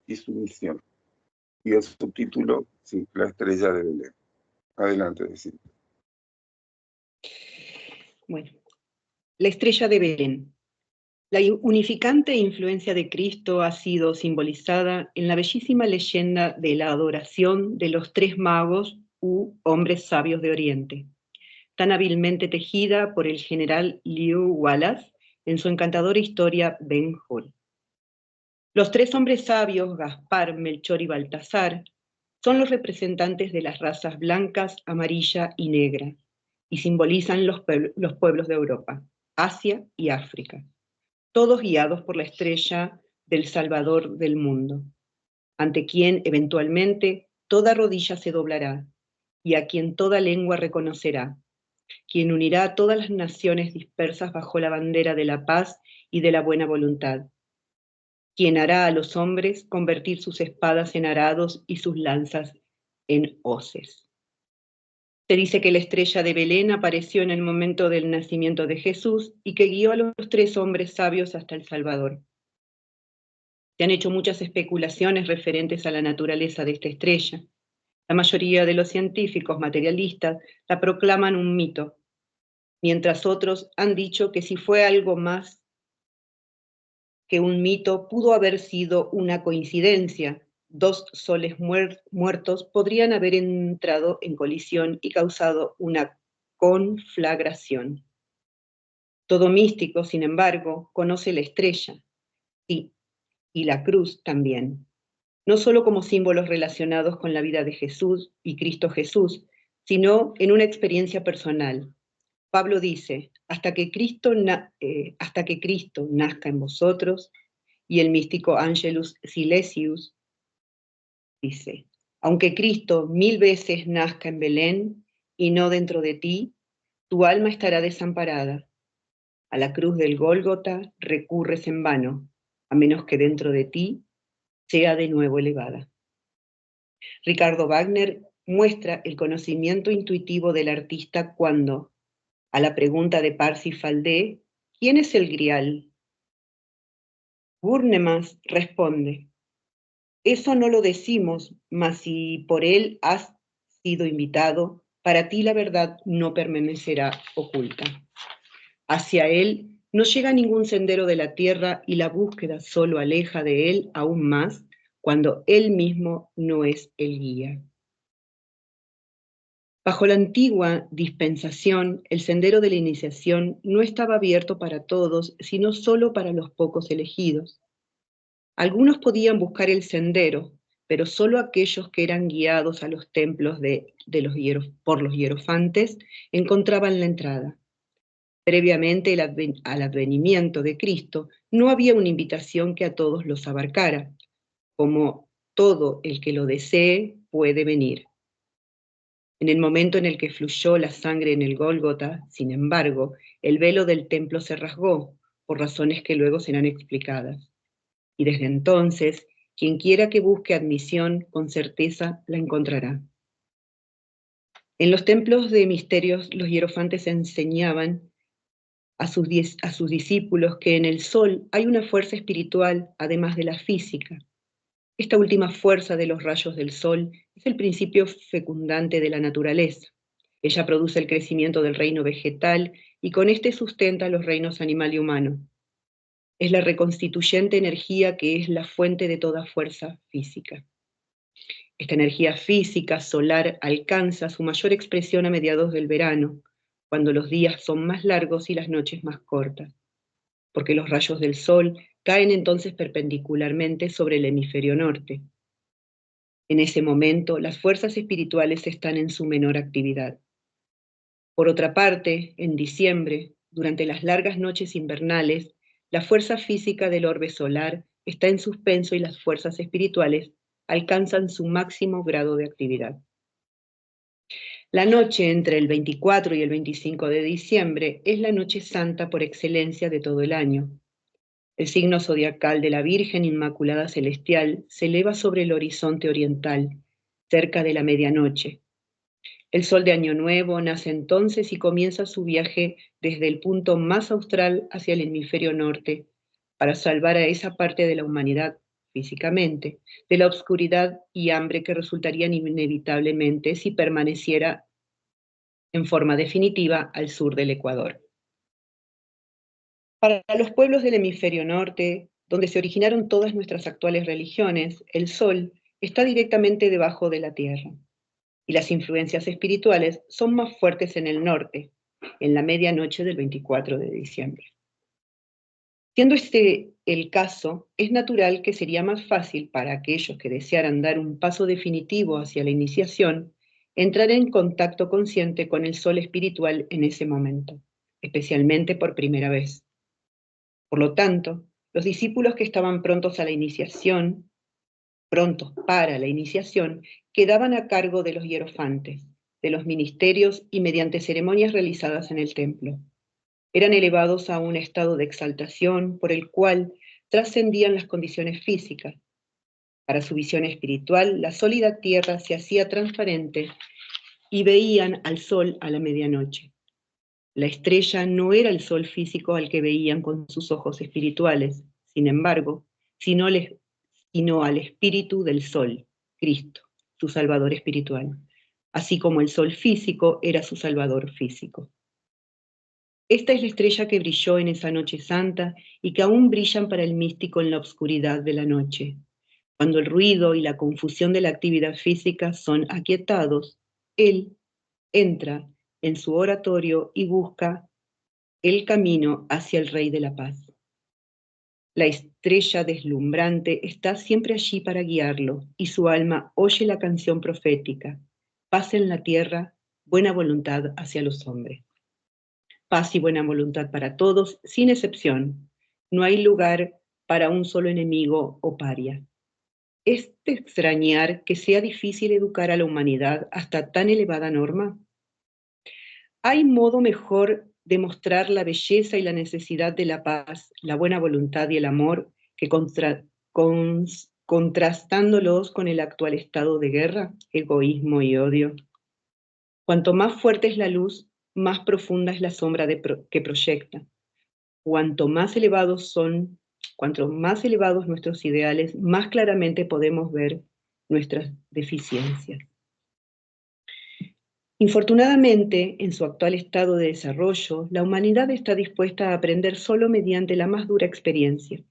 y su misión. Y el subtítulo, sí, La estrella de Belén. Adelante, decir. Bueno, la estrella de Belén. La unificante influencia de Cristo ha sido simbolizada en la bellísima leyenda de la adoración de los tres magos u hombres sabios de Oriente, tan hábilmente tejida por el general Lew Wallace en su encantadora historia Ben Hur. Los tres hombres sabios, Gaspar, Melchor y Baltasar, son los representantes de las razas blancas, amarilla y negra, y simbolizan los pueblos de Europa, Asia y África, todos guiados por la estrella del Salvador del mundo, ante quien eventualmente toda rodilla se doblará y a quien toda lengua reconocerá, quien unirá a todas las naciones dispersas bajo la bandera de la paz y de la buena voluntad, quien hará a los hombres convertir sus espadas en arados y sus lanzas en hoces. Se dice que la estrella de Belén apareció en el momento del nacimiento de Jesús y que guió a los tres hombres sabios hasta el Salvador. Se han hecho muchas especulaciones referentes a la naturaleza de esta estrella. La mayoría de los científicos materialistas la proclaman un mito, mientras otros han dicho que si fue algo más que un mito, pudo haber sido una coincidencia. Dos soles muertos podrían haber entrado en colisión y causado una conflagración. Todo místico, sin embargo, conoce la estrella, sí, y la cruz también, no solo como símbolos relacionados con la vida de Jesús y Cristo Jesús, sino en una experiencia personal. Pablo dice, hasta que Cristo nazca en vosotros, y el místico Angelus Silesius dice, aunque Cristo 1000 veces nazca en Belén y no dentro de ti, tu alma estará desamparada. A la cruz del Gólgota recurres en vano, a menos que dentro de ti sea de nuevo elevada. Ricardo Wagner muestra el conocimiento intuitivo del artista cuando, a la pregunta de Parsifal, ¿quién es el Grial? Burnemas responde, eso no lo decimos, mas si por él has sido invitado, para ti la verdad no permanecerá oculta. Hacia él no llega ningún sendero de la tierra y la búsqueda solo aleja de él aún más cuando él mismo no es el guía. Bajo la antigua dispensación, el sendero de la iniciación no estaba abierto para todos, sino solo para los pocos elegidos. Algunos podían buscar el sendero, pero solo aquellos que eran guiados a los templos por los hierofantes encontraban la entrada. Previamente al advenimiento de Cristo, no había una invitación que a todos los abarcara, como todo el que lo desee puede venir. En el momento en el que fluyó la sangre en el Gólgota, sin embargo, el velo del templo se rasgó, por razones que luego serán explicadas. Y desde entonces, quien quiera que busque admisión, con certeza la encontrará. En los templos de misterios, los hierofantes enseñaban a sus discípulos que en el sol hay una fuerza espiritual, además de la física. Esta última fuerza de los rayos del sol es el principio fecundante de la naturaleza. Ella produce el crecimiento del reino vegetal y con este sustenta los reinos animal y humano. Es la reconstituyente energía que es la fuente de toda fuerza física. Esta energía física solar alcanza su mayor expresión a mediados del verano, cuando los días son más largos y las noches más cortas, porque los rayos del sol caen entonces perpendicularmente sobre el hemisferio norte. En ese momento, las fuerzas espirituales están en su menor actividad. Por otra parte, en diciembre, durante las largas noches invernales, la fuerza física del orbe solar está en suspenso y las fuerzas espirituales alcanzan su máximo grado de actividad. La noche entre el 24 y el 25 de diciembre es la noche santa por excelencia de todo el año. El signo zodiacal de la Virgen Inmaculada Celestial se eleva sobre el horizonte oriental, cerca de la medianoche. El sol de Año Nuevo nace entonces y comienza su viaje desde el punto más austral hacia el hemisferio norte, para salvar a esa parte de la humanidad físicamente, de la oscuridad y hambre que resultarían inevitablemente si permaneciera en forma definitiva al sur del Ecuador. Para los pueblos del hemisferio norte, donde se originaron todas nuestras actuales religiones, el sol está directamente debajo de la tierra, y las influencias espirituales son más fuertes en el norte, en la medianoche del 24 de diciembre. Siendo este el caso, es natural que sería más fácil para aquellos que desearan dar un paso definitivo hacia la iniciación, entrar en contacto consciente con el sol espiritual en ese momento, especialmente por primera vez. Por lo tanto, los discípulos que estaban prontos para la iniciación, quedaban a cargo de los hierofantes, de los ministerios y mediante ceremonias realizadas en el templo. Eran elevados a un estado de exaltación por el cual trascendían las condiciones físicas. Para su visión espiritual, la sólida tierra se hacía transparente y veían al sol a la medianoche. La estrella no era el sol físico al que veían con sus ojos espirituales, sin embargo, sino al espíritu del sol, Cristo, su salvador espiritual, así como el sol físico era su salvador físico. Esta es la estrella que brilló en esa noche santa y que aún brillan para el místico en la oscuridad de la noche. Cuando el ruido y la confusión de la actividad física son aquietados, él entra en su oratorio y busca el camino hacia el Rey de la Paz. La estrella deslumbrante está siempre allí para guiarlo, y su alma oye la canción profética: paz en la tierra, buena voluntad hacia los hombres. Paz y buena voluntad para todos, sin excepción. No hay lugar para un solo enemigo o paria. ¿Es de extrañar que sea difícil educar a la humanidad hasta tan elevada norma? ¿Hay modo mejor de mostrar la belleza y la necesidad de la paz, la buena voluntad y el amor que contrastándolos con el actual estado de guerra, egoísmo y odio? Cuanto más fuerte es la luz, más profunda es la sombra que proyecta. Cuanto más elevados nuestros ideales, más claramente podemos ver nuestras deficiencias. Infortunadamente, en su actual estado de desarrollo, la humanidad está dispuesta a aprender solo mediante la más dura experiencia.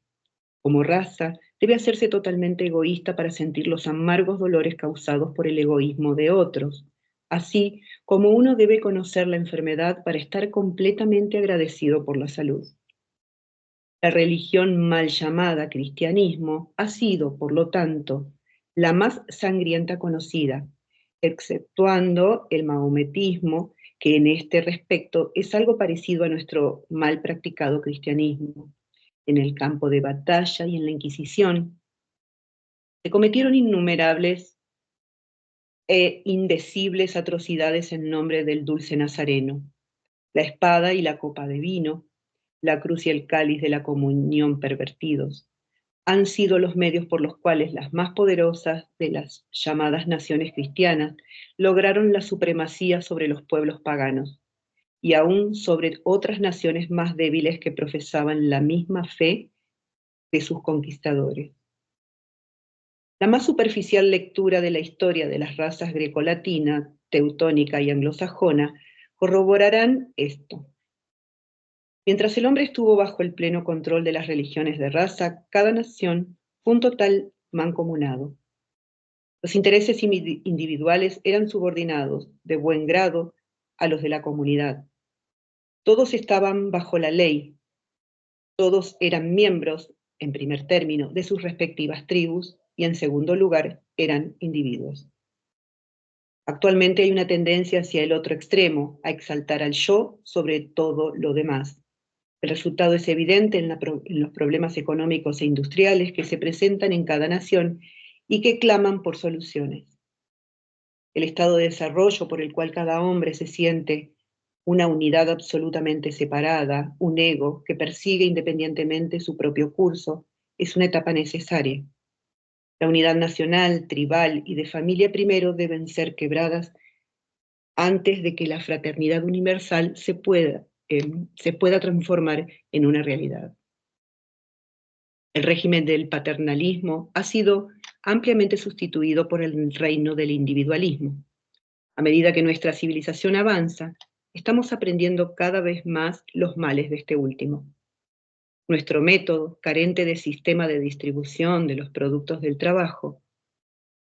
Como raza, debe hacerse totalmente egoísta para sentir los amargos dolores causados por el egoísmo de otros, así como uno debe conocer la enfermedad para estar completamente agradecido por la salud. La religión mal llamada cristianismo ha sido, por lo tanto, la más sangrienta conocida, exceptuando el mahometismo, que en este respecto es algo parecido a nuestro mal practicado cristianismo. En el campo de batalla y en la Inquisición se cometieron innumerables e indecibles atrocidades en nombre del dulce nazareno. La espada y la copa de vino, la cruz y el cáliz de la comunión pervertidos, han sido los medios por los cuales las más poderosas de las llamadas naciones cristianas lograron la supremacía sobre los pueblos paganos y aún sobre otras naciones más débiles que profesaban la misma fe de sus conquistadores. La más superficial lectura de la historia de las razas grecolatina, teutónica y anglosajona corroborarán esto. Mientras el hombre estuvo bajo el pleno control de las religiones de raza, cada nación fue un total mancomunado. Los intereses individuales eran subordinados de buen grado a los de la comunidad. Todos estaban bajo la ley, todos eran miembros, en primer término, de sus respectivas tribus y en segundo lugar, eran individuos. Actualmente hay una tendencia hacia el otro extremo, a exaltar al yo sobre todo lo demás. El resultado es evidente en los problemas económicos e industriales que se presentan en cada nación y que claman por soluciones. El estado de desarrollo por el cual cada hombre se siente una unidad absolutamente separada, un ego que persigue independientemente su propio curso, es una etapa necesaria. La unidad nacional, tribal y de familia primero deben ser quebradas antes de que la fraternidad universal se pueda transformar en una realidad. El régimen del paternalismo ha sido ampliamente sustituido por el reino del individualismo. A medida que nuestra civilización avanza, estamos aprendiendo cada vez más los males de este último. Nuestro método, carente de sistema de distribución de los productos del trabajo,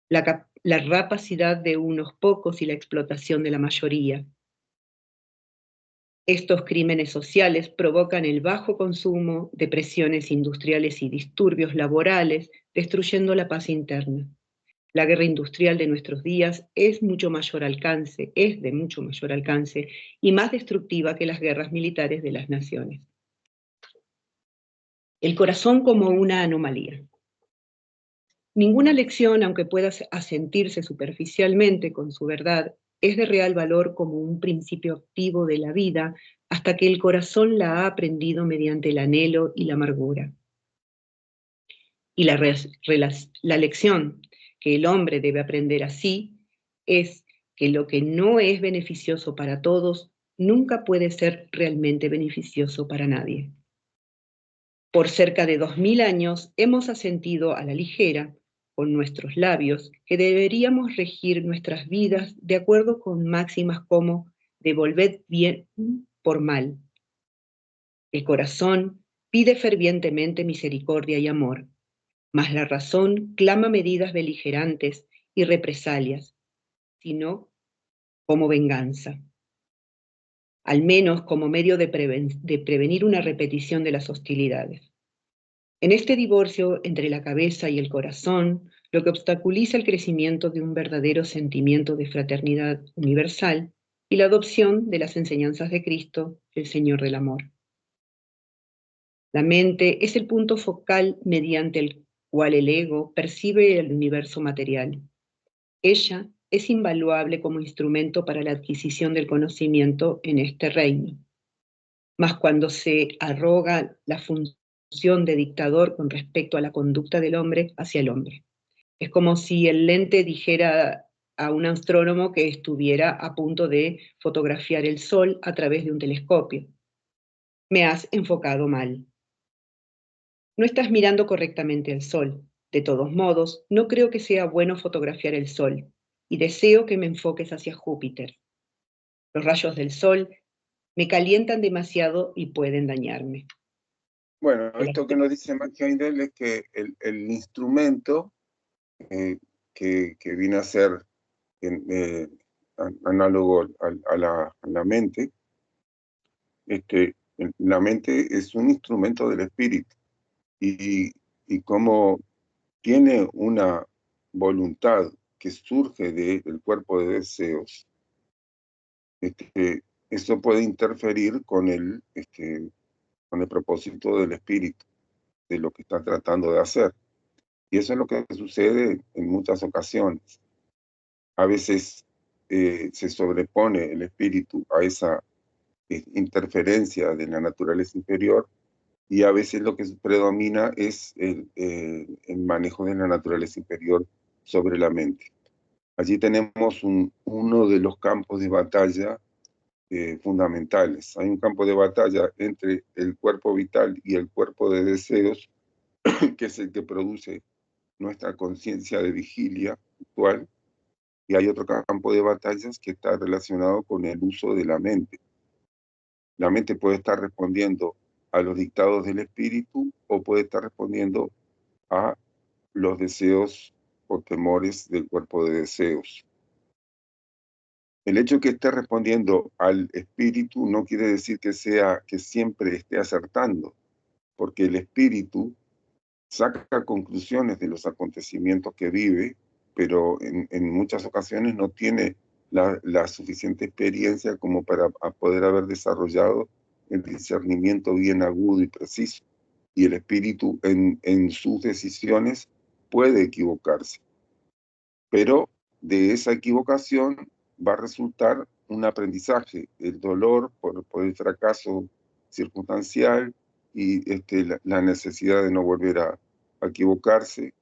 la rapacidad de unos pocos y la explotación de la mayoría. Estos crímenes sociales provocan el bajo consumo, depresiones industriales y disturbios laborales, destruyendo la paz interna. La guerra industrial de nuestros días es de mucho mayor alcance y más destructiva que las guerras militares de las naciones. El corazón como una anomalía. Ninguna lección, aunque pueda asentirse superficialmente con su verdad, es de real valor como un principio activo de la vida hasta que el corazón la ha aprendido mediante el anhelo y la amargura. Y la lección que el hombre debe aprender así es que lo que no es beneficioso para todos nunca puede ser realmente beneficioso para nadie. Por cerca de 2000 años hemos asentido a la ligera, con nuestros labios, que deberíamos regir nuestras vidas de acuerdo con máximas como devolved bien por mal. El corazón pide fervientemente misericordia y amor, mas la razón clama medidas beligerantes y represalias, sino como venganza, al menos como medio de prevenir una repetición de las hostilidades. En este divorcio entre la cabeza y el corazón, lo que obstaculiza el crecimiento de un verdadero sentimiento de fraternidad universal y la adopción de las enseñanzas de Cristo, el Señor del amor. La mente es el punto focal mediante el cual el ego percibe el universo material. Ella es invaluable como instrumento para la adquisición del conocimiento en este reino. Mas cuando se arroga la función de dictador con respecto a la conducta del hombre hacia el hombre. Es como si el lente dijera a un astrónomo que estuviera a punto de fotografiar el sol a través de un telescopio. Me has enfocado mal. No estás mirando correctamente el sol. De todos modos, no creo que sea bueno fotografiar el sol, y deseo que me enfoques hacia Júpiter. Los rayos del sol me calientan demasiado y pueden dañarme. Bueno, esto que nos dice Max Heindel es que el instrumento que viene a ser análogo a la mente, la mente es un instrumento del espíritu y como tiene una voluntad que surge del cuerpo de deseos, eso puede interferir con el propósito del espíritu, de lo que está tratando de hacer. Y eso es lo que sucede en muchas ocasiones. A veces se sobrepone el espíritu a esa interferencia de la naturaleza inferior, y a veces lo que predomina es el manejo de la naturaleza inferior sobre la mente. Allí tenemos uno de los campos de batalla fundamentales. Hay un campo de batalla entre el cuerpo vital y el cuerpo de deseos, que es el que produce nuestra conciencia de vigilia actual, y hay otro campo de batallas que está relacionado con el uso de la mente. La mente puede estar respondiendo a los dictados del espíritu o puede estar respondiendo a los deseos o temores del cuerpo de deseos. El hecho que esté respondiendo al espíritu no quiere decir que siempre esté acertando, porque el espíritu saca conclusiones de los acontecimientos que vive, pero en muchas ocasiones no tiene la suficiente experiencia como para poder haber desarrollado el discernimiento bien agudo y preciso. Y el espíritu en sus decisiones puede equivocarse, pero de esa equivocación va a resultar un aprendizaje, el dolor por el fracaso circunstancial y la necesidad de no volver a equivocarse,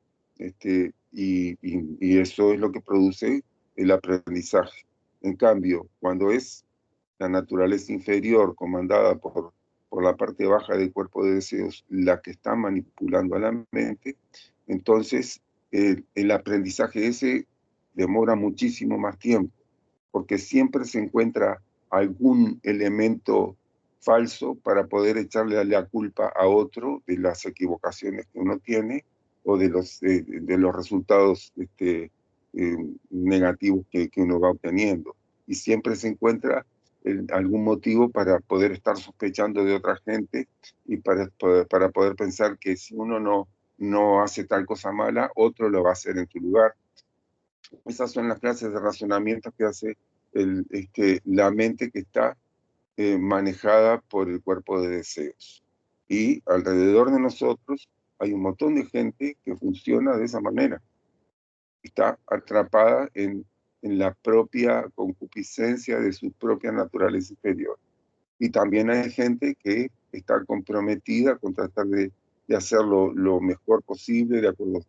y eso es lo que produce el aprendizaje. En cambio, cuando es la naturaleza inferior comandada por por la parte baja del cuerpo de deseos la que está manipulando a la mente, entonces el aprendizaje ese demora muchísimo más tiempo, porque siempre se encuentra algún elemento falso para poder echarle la culpa a otro de las equivocaciones que uno tiene o de los resultados negativos que uno va obteniendo. Y siempre se encuentra algún motivo para poder estar sospechando de otra gente y para poder pensar que si uno no hace tal cosa mala, otro lo va a hacer en tu lugar. Esas son las clases de razonamiento que hace la mente que está manejada por el cuerpo de deseos. Y alrededor de nosotros hay un montón de gente que funciona de esa manera. Está atrapada en la propia concupiscencia de su propia naturaleza inferior. Y también hay gente que está comprometida con tratar de hacerlo lo mejor posible, de acuerdo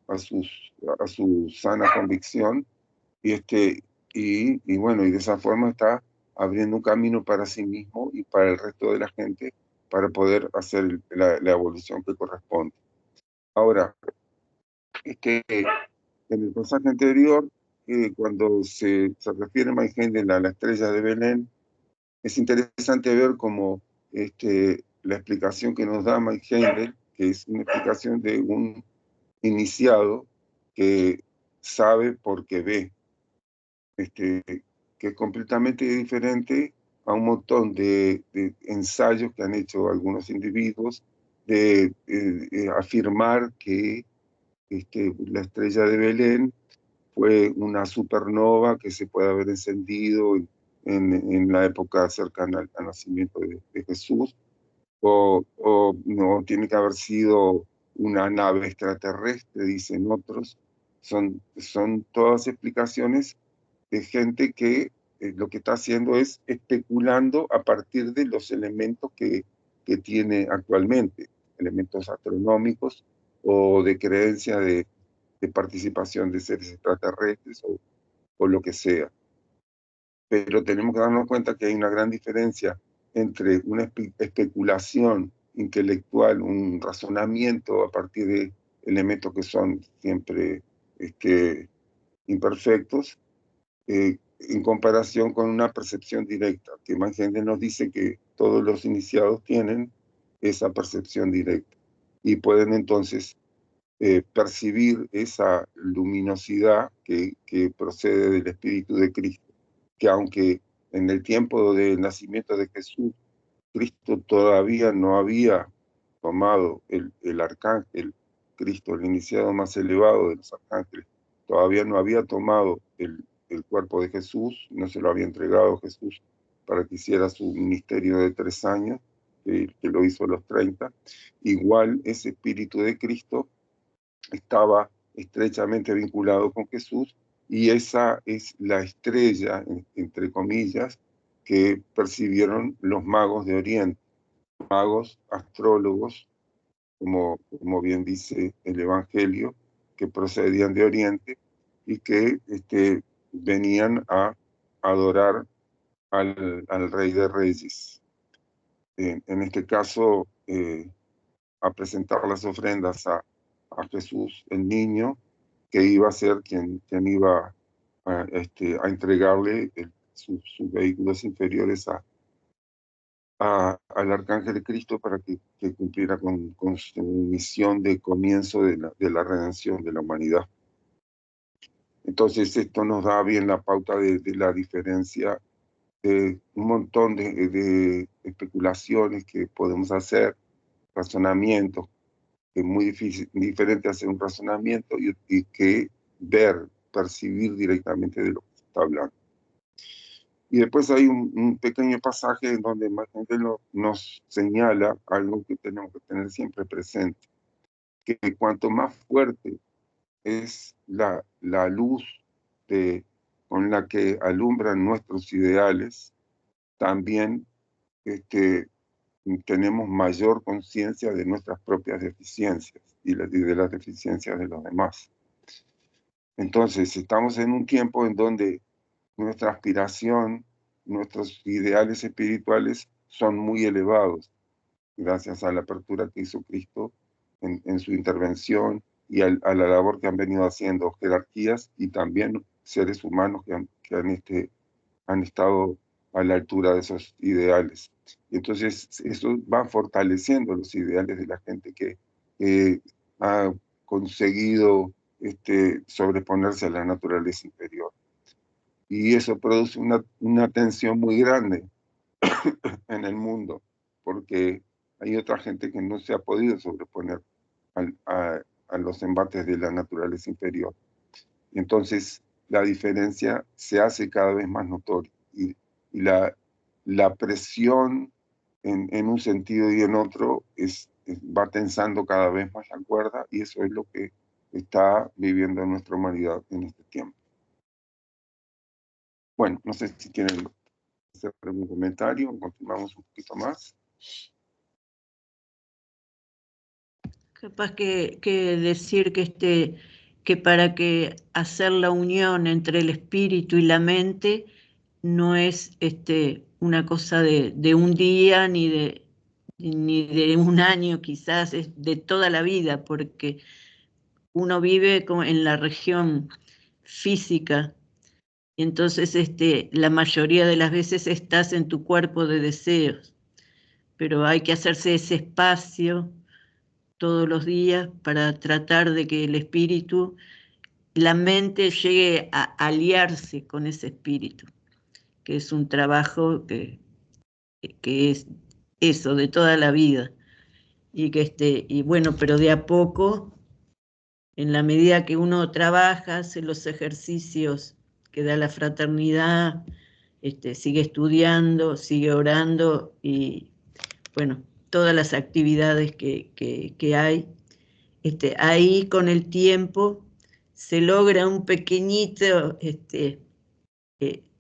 a su sana convicción, y bueno, y de esa forma está abriendo un camino para sí mismo y para el resto de la gente para poder hacer la evolución que corresponde. Ahora, en el pasaje anterior, cuando se refiere Mike Hendel a la estrella de Belén, es interesante ver cómo la explicación que nos da Mike Hendel, que es una explicación de un iniciado que sabe porque ve, que es completamente diferente a un montón de ensayos que han hecho algunos individuos de afirmar que la estrella de Belén fue una supernova que se puede haber encendido en la época cercana al nacimiento de Jesús, o no tiene que haber sido una nave extraterrestre, dicen otros. Son todas explicaciones de gente que lo que está haciendo es especulando a partir de los elementos que tiene actualmente, elementos astronómicos o de creencia de participación de seres extraterrestres o lo que sea. Pero tenemos que darnos cuenta que hay una gran diferencia entre una especulación intelectual, un razonamiento a partir de elementos que son siempre imperfectos, en comparación con una percepción directa, que más gente nos dice que todos los iniciados tienen esa percepción directa y pueden entonces percibir esa luminosidad que procede del Espíritu de Cristo, que aunque en el tiempo del nacimiento de Jesús, Cristo todavía no había tomado el arcángel, Cristo, el iniciado más elevado de los arcángeles, todavía no había tomado el cuerpo de Jesús, no se lo había entregado Jesús para que hiciera su ministerio de 3 años, que lo hizo a los 30. Igual ese Espíritu de Cristo estaba estrechamente vinculado con Jesús, y esa es la estrella, entre comillas, que percibieron los magos de Oriente, magos astrólogos, como bien dice el Evangelio, que procedían de Oriente y que venían a adorar al Rey de Reyes. En este caso, a presentar las ofrendas a Jesús, el niño, que iba a ser quien iba a entregarle sus vehículos inferiores al Arcángel de Cristo para que cumpliera con su misión de comienzo de la redención de la humanidad. Entonces esto nos da bien la pauta de la diferencia de un montón de especulaciones que podemos hacer, razonamientos. Es muy diferente hacer un razonamiento y que percibir directamente de lo que se está hablando. Y después hay un pequeño pasaje en donde más gente nos señala algo que tenemos que tener siempre presente, que cuanto más fuerte es la luz con la que alumbran nuestros ideales, también tenemos mayor conciencia de nuestras propias deficiencias y de las deficiencias de los demás. Entonces, estamos en un tiempo en donde nuestra aspiración, nuestros ideales espirituales son muy elevados, gracias a la apertura que hizo Cristo en su intervención y a la labor que han venido haciendo jerarquías y también seres humanos han estado a la altura de esos ideales. Y entonces eso va fortaleciendo los ideales de la gente que ha conseguido sobreponerse a la naturaleza inferior. Y eso produce una tensión muy grande en el mundo, porque hay otra gente que no se ha podido sobreponer a los embates de la naturaleza inferior. Entonces, la diferencia se hace cada vez más notoria y la presión en un sentido y en otro va tensando cada vez más la cuerda y eso es lo que está viviendo nuestra humanidad en este tiempo. Bueno, no sé si quieren hacer algún comentario o continuamos un poquito más. Capaz que decir que para que hacer la unión entre el espíritu y la mente no es una cosa de un día ni de un año, quizás es de toda la vida, porque uno vive como en la región física y entonces la mayoría de las veces estás en tu cuerpo de deseos, pero hay que hacerse ese espacio todos los días para tratar de que el espíritu, la mente llegue a aliarse con ese espíritu, que es un trabajo que es eso, de toda la vida. Y bueno, pero de a poco, en la medida que uno trabaja, hace los ejercicios que da la fraternidad, sigue estudiando, sigue orando y bueno, todas las actividades que hay. Ahí con el tiempo se logra un pequeñito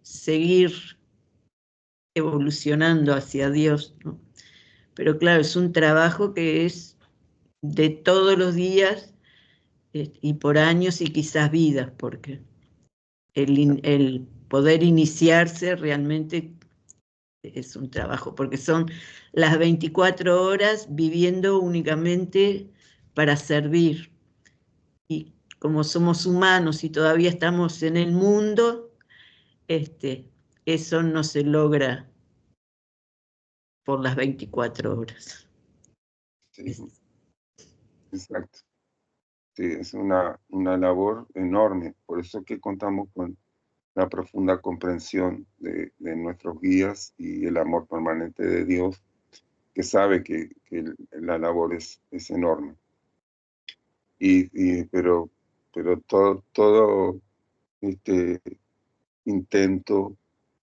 seguir evolucionando hacia Dios, ¿no? Pero claro, es un trabajo que es de todos los días y por años y quizás vidas, porque el poder iniciarse realmente es un trabajo, porque son las 24 horas viviendo únicamente para servir. Y como somos humanos y todavía estamos en el mundo, eso no se logra por las 24 horas. Sí, exacto. Sí, es una labor enorme, por eso que contamos con la profunda comprensión de nuestros guías y el amor permanente de Dios, que sabe que la labor es enorme. Pero todo intento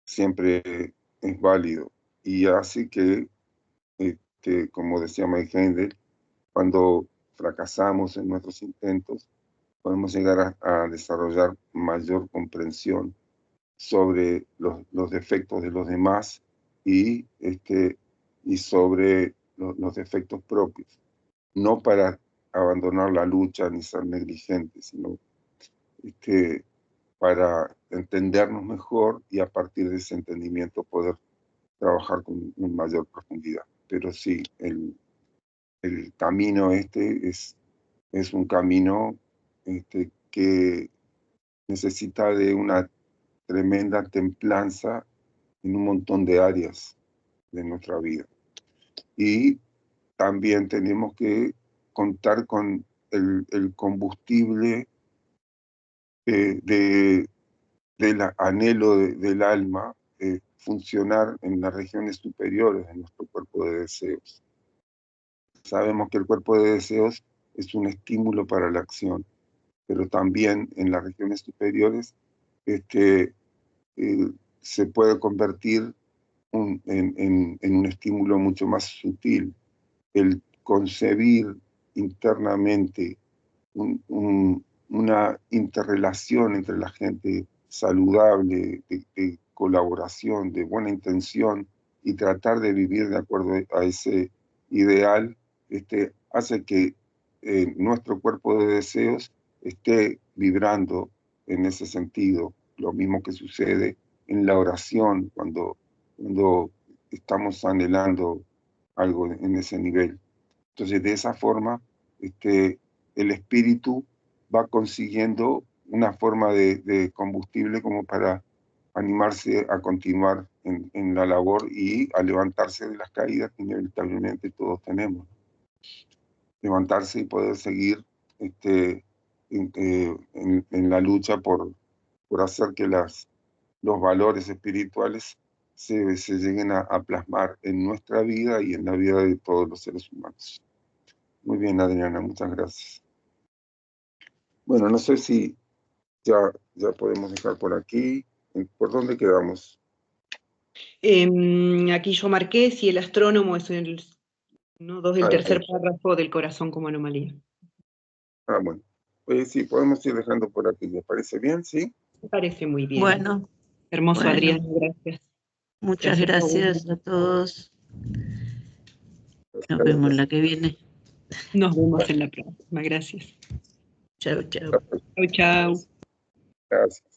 siempre es válido y hace que, como decía Mike Handel, cuando fracasamos en nuestros intentos, podemos llegar a desarrollar mayor comprensión sobre los defectos de los demás y sobre los defectos propios. No para abandonar la lucha ni ser negligentes, sino para entendernos mejor y a partir de ese entendimiento poder trabajar con mayor profundidad. Pero sí, el camino es un camino que necesita de una tremenda templanza en un montón de áreas de nuestra vida. Y también tenemos que contar con el combustible del anhelo del alma, funcionar en las regiones superiores de nuestro cuerpo de deseos. Sabemos que el cuerpo de deseos es un estímulo para la acción, pero también en las regiones superiores se puede convertir en un estímulo mucho más sutil, el concebir internamente una interrelación entre la gente saludable, de colaboración, de buena intención, y tratar de vivir de acuerdo a ese ideal, hace que nuestro cuerpo de deseos esté vibrando en ese sentido. Lo mismo que sucede en la oración, cuando estamos anhelando algo en ese nivel. Entonces, de esa forma, el espíritu va consiguiendo una forma de combustible como para animarse a continuar en la labor y a levantarse de las caídas que inevitablemente todos tenemos. Levantarse y poder seguir en la lucha por hacer que los valores espirituales se lleguen a plasmar en nuestra vida y en la vida de todos los seres humanos. Muy bien, Adriana, muchas gracias. Bueno, no sé si ya podemos dejar por aquí. ¿Por dónde quedamos? Aquí yo marqué si el astrónomo es el nodo del tercer párrafo del corazón como anomalía. Bueno. Pues sí, podemos ir dejando por aquí. ¿Les parece bien? ¿Sí? Me parece muy bien. Bueno. Hermoso, bueno. Adriana, gracias. Muchas gracias a todos. Nos vemos la que viene. Nos vemos en la próxima. Gracias. Chao, chao. Chao, chao. Gracias.